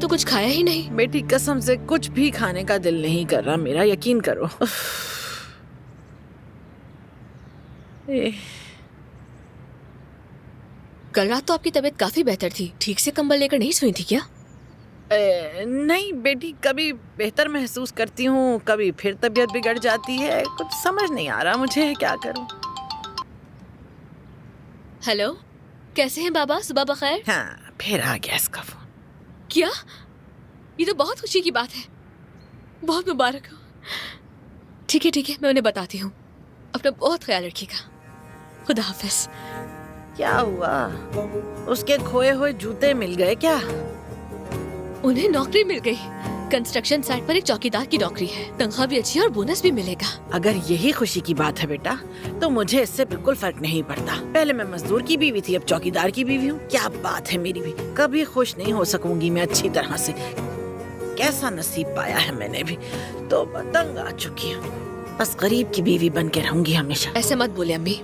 तो कुछ खाया ही नहीं। बेटी कसम से कुछ भी खाने का दिल नहीं कर रहा मेरा, यकीन करो। कल रात तो आपकी तबीयत काफी बेहतर थी, ठीक से कंबल लेकर नहीं सोई थी क्या? नहीं बेटी, कभी बेहतर महसूस करती हूँ, कभी फिर तबीयत बिगड़ जाती है, कुछ समझ नहीं आ रहा मुझे क्या करूँ। हेलो, कैसे हैं बाबा? सुबह बखैर। हाँ, फिर आ गया इसका फोन। क्या? ये तो बहुत खुशी की बात है, बहुत मुबारक हो। ठीक है, मैं उन्हें बताती हूँ। अपना बहुत ख्याल रखिएगा। खुदा हाफिज। क्या हुआ? उसके खोए हुए जूते मिल गए क्या? उन्हें नौकरी मिल गई। कंस्ट्रक्शन साइट पर एक चौकीदार की नौकरी है, तनख्वाह भी अच्छी है और बोनस भी मिलेगा। अगर यही खुशी की बात है बेटा, तो मुझे इससे बिल्कुल फर्क नहीं पड़ता। पहले मैं मजदूर की बीवी थी, अब चौकीदार की बीवी हूँ। क्या बात है मेरी भी। कभी खुश नहीं हो सकूंगी मैं अच्छी तरह से। कैसा नसीब पाया है मैंने भी, तो तंग आ चुकी हूँ। बस गरीब की बीवी बन के रहूंगी हमेशा। ऐसे मत बोले अम्मी,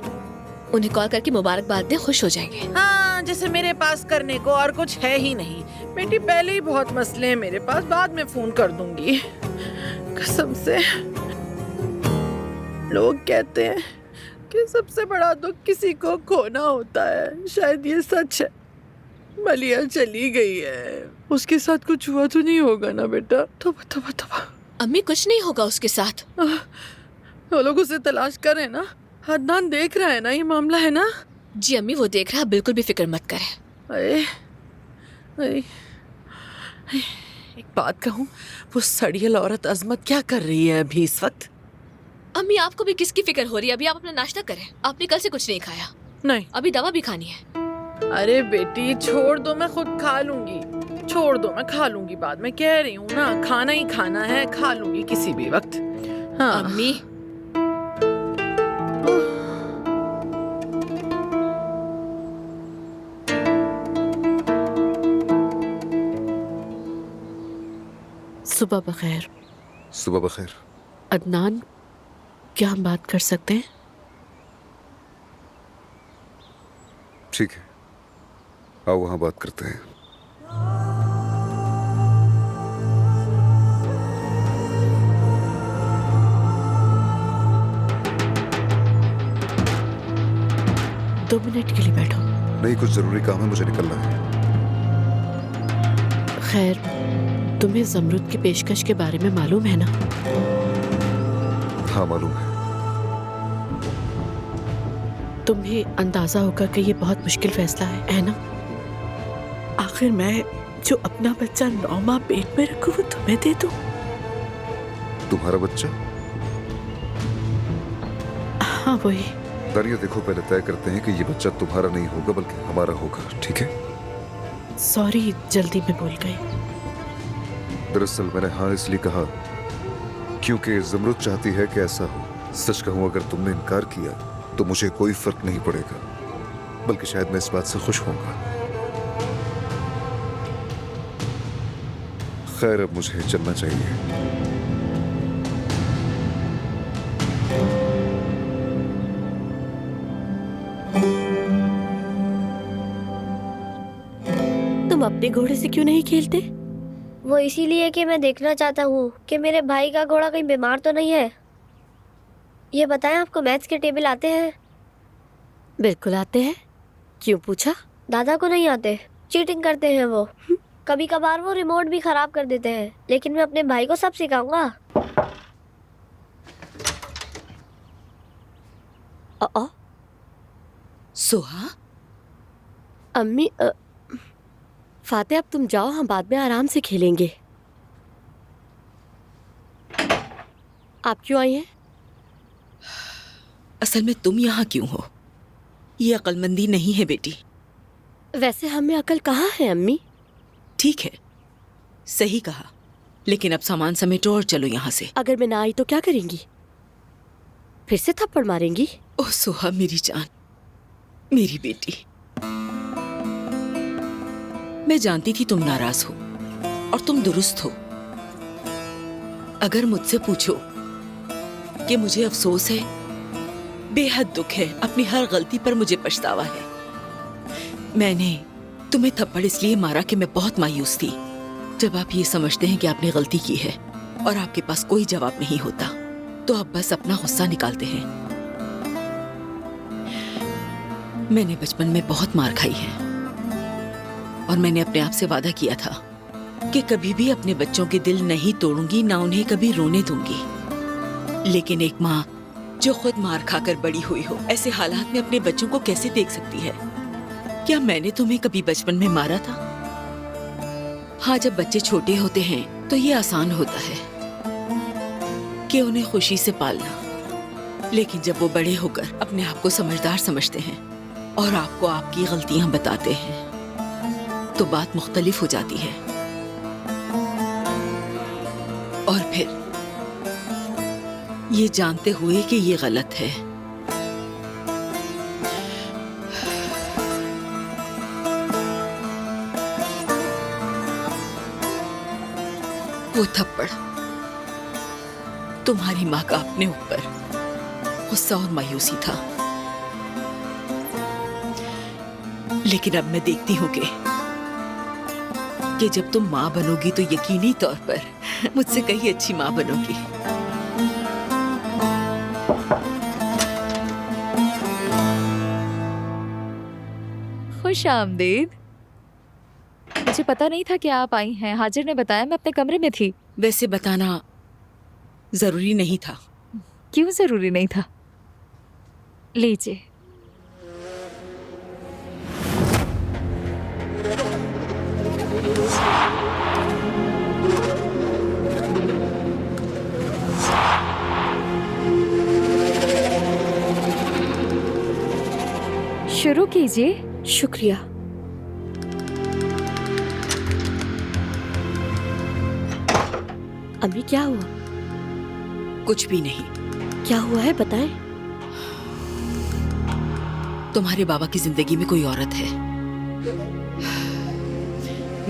उन्हें कॉल करके मुबारकबाद दें, खुश हो जाएंगे। हाँ, जैसे मेरे पास करने को और कुछ है ही नहीं। बेटी पहले ही बहुत मसले हैं मेरे पास, बाद में फोन कर दूंगी। कसम से लोग कहते हैं कि सबसे बड़ा दुख किसी को खोना होता है, शायद ये सच है। मलिया चली गई है, उसके साथ कुछ हुआ तो नहीं होगा ना बेटा? तोबा तोबा तोबा। अम्मी, कुछ नहीं होगा उसके साथ। वो लोग उसे तलाश कर रहे हैं ना? अदनान देख रहा है ना ये मामला, है ना? जी अम्मी, वो देख रहा है, बिल्कुल भी फिक्र मत करें। अरे, अरे, एक बात कहूँ, वो सड़ियल औरत अजमत क्या कर रही है अभी इस वक्त? अम्मी, आपको भी किसकी फिक्र हो रही है? अभी आप अपना नाश्ता करें। आपने कल से कुछ नहीं खाया। नहीं। अभी दवा भी खानी है। अरे बेटी छोड़ दो, मैं खुद खा लूंगी। छोड़ दो, मैं खा लूंगी बाद में, कह रही हूँ ना, खाना ही खाना है, खा लूंगी किसी भी वक्त। हाँ। अम्मी, सुबह बखैर। सुबह बखैर। अदनान, क्या हम बात कर सकते हैं? ठीक है, आओ वहां बात करते हैं। दो मिनट के लिए बैठो। नहीं, कुछ जरूरी काम है, मुझे निकलना है। खैर, तुम्हें ज़मरुद की पेशकश के बारे में मालूम है ना? हाँ मालूम है। तुम्हें अंदाजा होगा कि ये बहुत मुश्किल फैसला है ना? आखिर मैं जो अपना बच्चा 9 माह पेट में रखूं वो तुम्हें दे दूं? तुम्हारा बच्चा? हाँ वही। दानिया देखो, पहले तय करते हैं कि ये बच्चा तुम्हारा नहीं होगा बल्कि हमारा होगा, ठीक है? सॉरी, जल्दी में बोल गई। दरअसल मैंने हाँ इसलिए कहा क्योंकि ज़मरुद चाहती है कि ऐसा हो। सच कहूं, अगर तुमने इनकार किया तो मुझे कोई फर्क नहीं पड़ेगा, बल्कि शायद मैं इस बात से खुश होऊंगा। खैर, अब मुझे चलना चाहिए। तुम अपने घोड़े से क्यों नहीं खेलते? वो इसीलिए कि मैं देखना चाहता हूँ कि मेरे भाई का घोड़ा कहीं बीमार तो नहीं है। ये बताएं, आपको मैथ्स के टेबल आते हैं? बिल्कुल आते हैं। क्यों पूछा? दादा को नहीं आते, चीटिंग करते हैं वो। कभी कभार वो रिमोट भी खराब कर देते हैं, लेकिन मैं अपने भाई को सब सिखाऊंगा। सोहा, अम्मी, फातिहा, अब तुम जाओ, हम बाद में आराम से खेलेंगे। आप क्यों आई हैं? असल में तुम यहाँ क्यों हो? ये अक्लमंदी नहीं है बेटी। वैसे हमें अकल कहाँ है अम्मी? ठीक है, सही कहा, लेकिन अब सामान समेटो और चलो यहाँ से। अगर मैं ना आई तो क्या करेंगी? फिर से थप्पड़ मारेंगी? ओह सोहा, मेरी जान, मेरी बेटी, मैं जानती थी तुम नाराज हो और तुम दुरुस्त हो। अगर मुझसे पूछो कि मुझे अफसोस है, बेहद दुख है, अपनी हर गलती पर मुझे पछतावा है। मैंने तुम्हें थप्पड़ इसलिए मारा कि मैं बहुत मायूस थी जब आप ये समझते हैं कि आपने गलती की है और आपके पास कोई जवाब नहीं होता, तो आप बस अपना गुस्सा निकालते हैं। मैंने बचपन में बहुत मार खाई है और मैंने अपने आप से वादा किया था कि कभी भी अपने बच्चों के दिल नहीं तोड़ूंगी, ना उन्हें कभी रोने दूंगी। लेकिन एक माँ जो खुद मार खाकर बड़ी हुई हो, ऐसे हालात में अपने बच्चों को कैसे देख सकती है? क्या मैंने तुम्हें कभी बचपन में मारा था? हाँ, जब बच्चे छोटे होते हैं तो ये आसान होता है कि उन्हें खुशी से पालना, लेकिन जब वो बड़े होकर अपने आप को समझदार समझते हैं और आपको आपकी गलतियां बताते हैं तो बात मुख्तलिफ हो जाती है। और फिर ये जानते हुए कि ये गलत है, वो थप्पड़ तुम्हारी माँ का अपने ऊपर गुस्सा और मायूसी था। लेकिन अब मैं देखती हूँ कि जब तुम माँ बनोगी तो यकीनी तौर पर मुझसे कहीं अच्छी माँ बनोगी। खुश आमदीद। मुझे पता नहीं था कि आप आई हैं। हाजिर ने बताया, मैं अपने कमरे में थी। वैसे बताना जरूरी नहीं था। क्यों जरूरी नहीं था? लीजिए। शुरू कीजिए। शुक्रिया। अम्मी, क्या हुआ? कुछ भी नहीं। क्या हुआ है, बताएं। तुम्हारे बाबा की जिंदगी में कोई औरत है।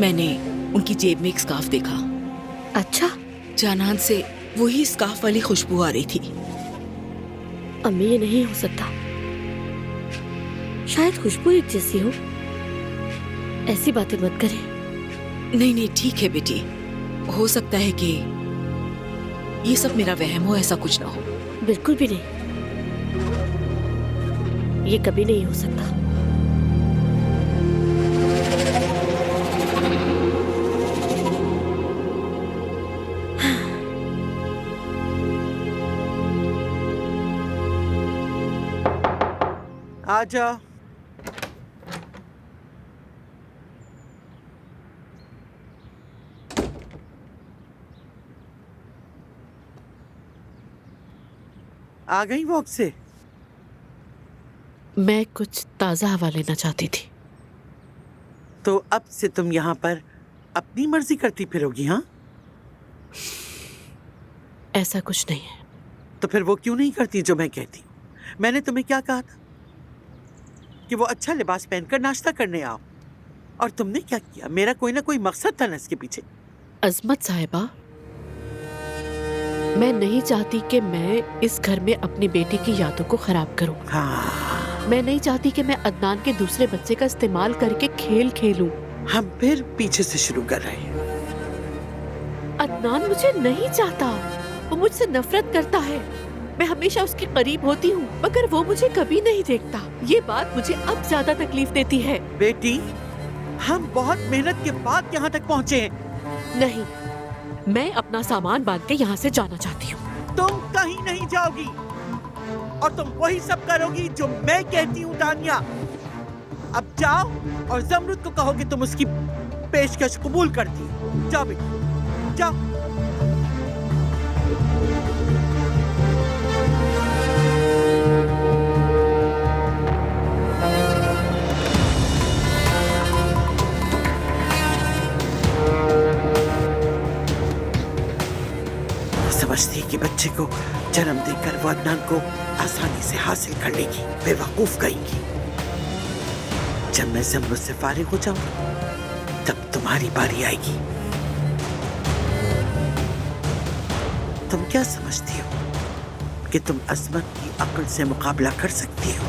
मैंने उनकी जेब में एक स्कार्फ देखा। अच्छा। जानान से वही स्कार्फ वाली खुशबू आ रही थी। अम्मी, ये नहीं हो सकता। शायद खुशबू एक जैसी हो। ऐसी बातें मत करें। नहीं नहीं, ठीक है बेटी, हो सकता है कि ये सब मेरा वहम हो, ऐसा कुछ ना हो। बिल्कुल भी नहीं, ये कभी नहीं हो सकता। आजा। आ गई वॉक से? मैं कुछ ताज़ा हवा लेना चाहती थी। तो अब से तुम यहाँ पर अपनी मर्जी करती फिरोगी? हाँ, ऐसा कुछ नहीं है। तो फिर वो क्यों नहीं करती जो मैं कहती हूँ? मैंने तुम्हें क्या कहा था कि वो अच्छा लिबास पहनकर नाश्ता करने आओ, और तुमने क्या किया? मेरा कोई ना कोई मकसद था ना इसके पीछे। अजमत साहिबा, मैं नहीं चाहती कि मैं इस घर में अपनी बेटी की यादों को खराब करूं। हाँ, मैं नहीं चाहती कि मैं अदनान के दूसरे बच्चे का इस्तेमाल करके खेल खेलूं। हम फिर पीछे से शुरू कर रहे हैं। अदनान मुझे नहीं चाहता, वो मुझसे नफरत करता है। मैं हमेशा उसके करीब होती हूँ, मगर वो मुझे कभी नहीं देखता। ये बात मुझे अब ज्यादा तकलीफ देती है। बेटी, हम बहुत मेहनत के बाद यहाँ तक पहुँचे हैं। नहीं, मैं अपना सामान बांध के यहाँ से जाना चाहती हूँ। तुम कहीं नहीं जाओगी, और तुम वही सब करोगी जो मैं कहती हूँ। दानिया, अब जाओ और जमरुद को कहो कि तुम उसकी पेशकश कबूल करती। जाओ बेटी, जाओ। समझती कि बच्चे को जन्म देकर वो अदनान को आसानी से हासिल कर लेगी, बेवकूफ कहेंगी। जब मैं जमरुद से फारिग हो जाऊंगा तब तुम्हारी बारी आएगी। तुम क्या समझती हो कि तुम अजमत की अक्ल से मुकाबला कर सकती हो?